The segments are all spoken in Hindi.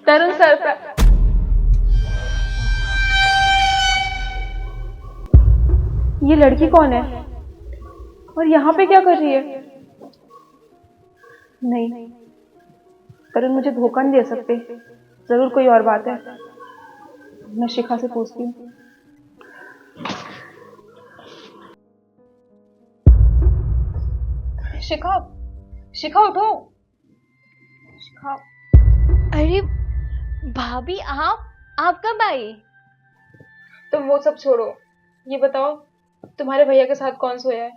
तरुण सर पर। ये लड़की कौन है और यहाँ पे क्या कर रही है? नहीं, तरुण मुझे धोखा नहीं दे सकते। जरूर कोई और बात है। मैं शिखा से पूछती हूँ। शिखा, शिखा उठो। शिखा। अरे भाभी, आप कब आई? तुम वो सब छोड़ो, ये बताओ तुम्हारे भैया के साथ कौन सोया है?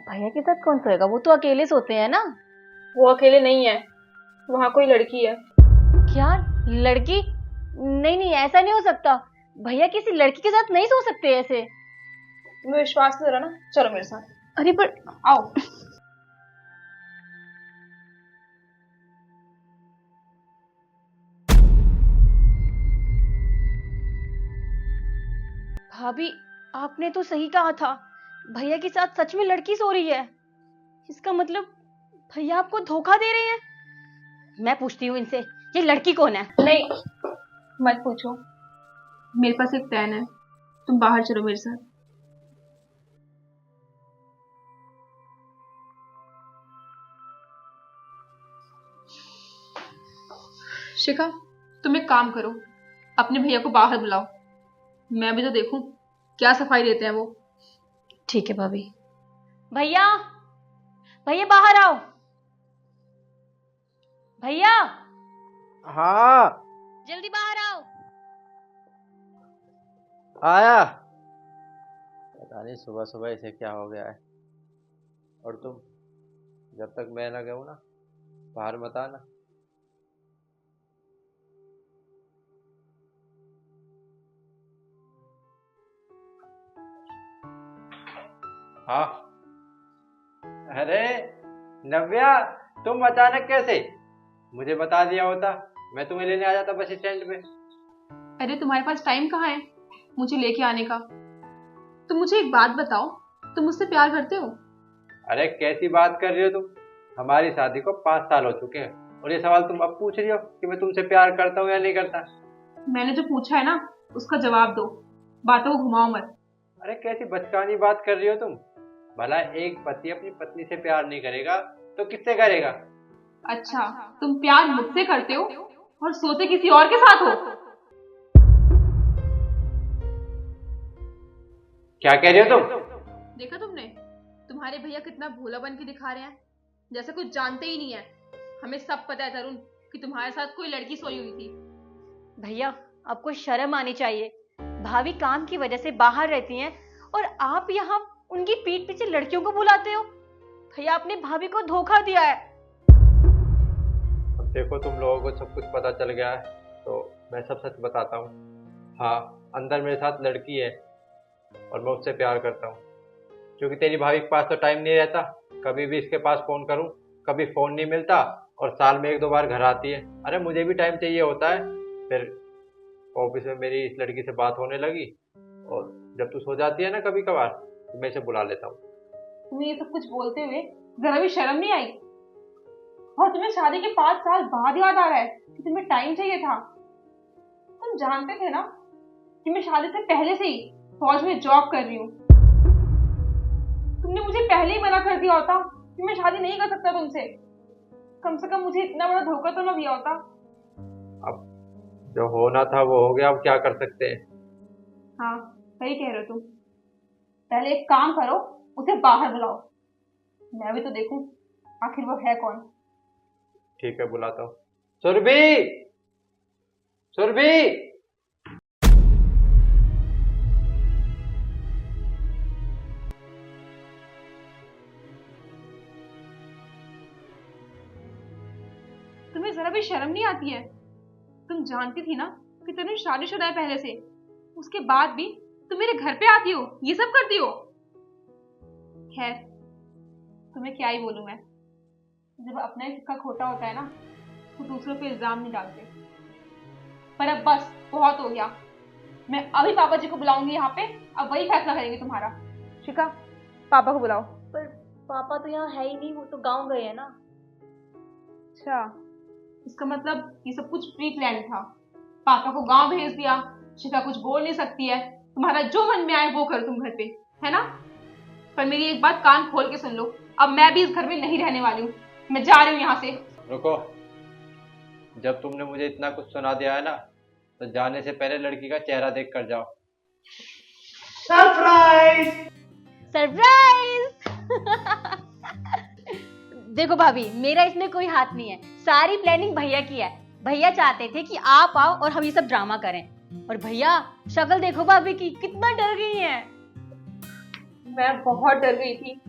भैया के साथ कौन सोएगा? वो तो अकेले सोते हैं ना। वो अकेले नहीं है, वहां कोई लड़की है। क्या लड़की? नहीं नहीं, ऐसा नहीं हो सकता। भैया किसी लड़की के साथ नहीं सो सकते ऐसे। तुम्हें विश्वास नहीं हो रहा ना? चलो मेरे साथ। अरे पर आओ। भाभी, आपने तो सही कहा था। भैया के साथ सच में लड़की सो रही है। इसका मतलब भैया आपको धोखा दे रहे हैं। मैं पूछती हूँ इनसे, ये लड़की कौन है? नहीं, मत पूछो। मेरे पास एक प्लान है। तुम बाहर चलो मेरे साथ। शिखा, तुम एक काम करो, अपने भैया को बाहर बुलाओ। मैं भी तो देखूं क्या सफाई देते हैं वो। ठीक है भाभी। भैया, भैया बाहर आओ। भैया हाँ जल्दी बाहर आओ। आया। पता नहीं सुबह सुबह इसे क्या हो गया है। और तुम जब तक मैं ना गया ना बाहर मत आना। हाँ। अरे नव्या, तुम अचानक कैसे? मुझे बता दिया होता, मैं तुम्हें लेने आ जाता बस स्टैंड पे। अरे तुम्हारे पास टाइम कहाँ है मुझे लेके आने का? तुम मुझे एक बात बताओ, तुम मुझसे प्यार करते हो? अरे कैसी बात कर रही हो तुम? हमारी शादी को 5 साल हो चुके हैं और ये सवाल तुम अब पूछ रही हो कि मैं तुमसे प्यार करता हूँ या नहीं करता। मैंने जो पूछा है ना उसका जवाब दो, बातों को घुमाओ मत। अरे कैसी बचकानी बात कर रही हो तुम? भला एक पति अपनी पत्नी से प्यार नहीं करेगा तो किससे करेगा? अच्छा, तुम प्यार मुझसे करते हो और सोते किसी और के साथ हो? क्या कह रही हो तुम? देखा तुमने, तुम्हारे भैया कितना भोला बन के दिखा रहे हैं, जैसे कुछ जानते ही नहीं है। हमें सब पता है तरुण कि तुम्हारे साथ कोई लड़की सोई हुई थी। भैया, आपको शर्म आनी चाहिए। भाभी काम की वजह से बाहर रहती हैं और आप यहाँ उनकी पीठ पीछे लड़कियों को बुलाते हो। भैया, आपने भाभी को धोखा दिया है। अब देखो तुम लोगों को सब कुछ पता चल गया है तो मैं सब सच बताता हूँ। हाँ, अंदर मेरे साथ लड़की है और मैं उससे प्यार करता हूँ। क्योंकि तेरी भाभी के पास तो टाइम नहीं रहता, कभी भी इसके पास फोन करूँ कभी फोन नहीं मिलता और साल में 1-2 बार घर आती है। अरे मुझे भी टाइम चाहिए होता है। फिर ऑफिस में मेरी इस लड़की से बात होने लगी और जब तू सो जाती है ना कभी कभार तो मैं इसे बुला लेता हूँ। तुम्हें ये सब कुछ बोलते हुए जरा भी शर्म नहीं आई? और तुम्हें शादी के 5 साल बाद याद आ रहा है कि तुम्हें टाइम चाहिए था? तुम जानते थे ना कि मैं शादी से पहले से ही फौज में जॉब कर रही हूँ। तुमने मुझे पहले ही मना कर दिया होता कि मैं शादी नहीं कर सकता तुमसे। कम से कम मुझे इतना बड़ा धोखा तो ना दिया होता। अब जो होना था वो हो गया, अब क्या कर सकते हैं। हाँ, सही कह रहे हो तुम। पहले एक काम करो, उसे बाहर बुलाओ। मैं भी तो देखूं आखिर वो है कौन। ठीक है, बुलाता हूँ। सुरभि, सुरभि। तुम्हें जरा भी शर्म नहीं आती है? तुम जानती थी ना कि तुमने शादीशुदा है पहले से, उसके बाद भी तुम मेरे घर पे आती हो, ये सब करती हो। खैर, तुम्हें क्या ही बोलूं मैं। जब अपना ही सिक्का खोटा होता है ना तो दूसरों पे इल्जाम नहीं डालते। पर अब बस बहुत हो गया। मैं अभी पापा जी को बुलाऊंगी यहाँ पे, अब वही फैसला करेंगे तुम्हारा। शिखा, पापा को बुलाओ। पर पापा तो यहाँ है ही नहीं, वो तो गांव गए हैं ना। अच्छा, इसका मतलब ये सब कुछ प्री प्लान था। पापा को गांव भेज दिया, शिफा कुछ बोल नहीं सकती है, तुम्हारा जो मन में आए वो करो तुम घर पे, है ना? पर मेरी एक बात कान खोल के सुन लो, अब मैं भी इस घर में नहीं रहने वाली हूँ, मैं जा रही हूँ यहाँ से। रुको, जब तुमने मुझे इतना कुछ सुना दिया है ना, तो जाने से पहले लड़की का चेहरा देख कर जाओ। सरप्राइज! सरप्राइज! देखो भाभी, मेरा इसमें कोई हाथ नहीं है, सारी प्लानिंग भैया की है। भैया चाहते थे कि आप आओ और हम ये सब ड्रामा करें, और भैया शक्ल देखो भाभी की, कितना डर गई हैं। मैं बहुत डर गई थी,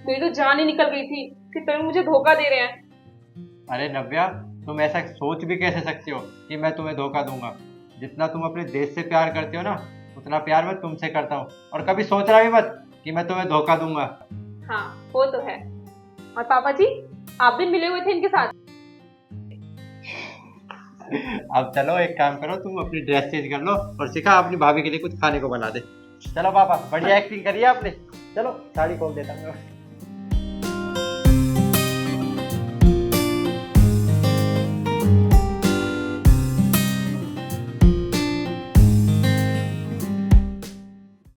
मेरी तो जान ही निकल गई थी कि तुम मुझे धोखा दे रहे हैं। अरे नव्या, तुम ऐसा सोच भी कैसे सकती हो कि मैं तुम्हें धोखा दूंगा? जितना तुम अपने देश से प्यार करते हो ना, उतना प्यार मैं तुमसे करता हूँ, और कभी सोचना भी मत कि मैं तुम्हें धोखा दूंगा। हाँ वो तो है। और पापा जी, आप भी मिले हुए थे इनके साथ? अब चलो, एक काम करो, तुम अपनी ड्रेस चेंज कर लो और सिखा अपनी भाभी के लिए कुछ खाने को बना दे। चलो पापा, बढ़िया एक्टिंग करिए आपने। चलो साड़ी खोल देता हूँ।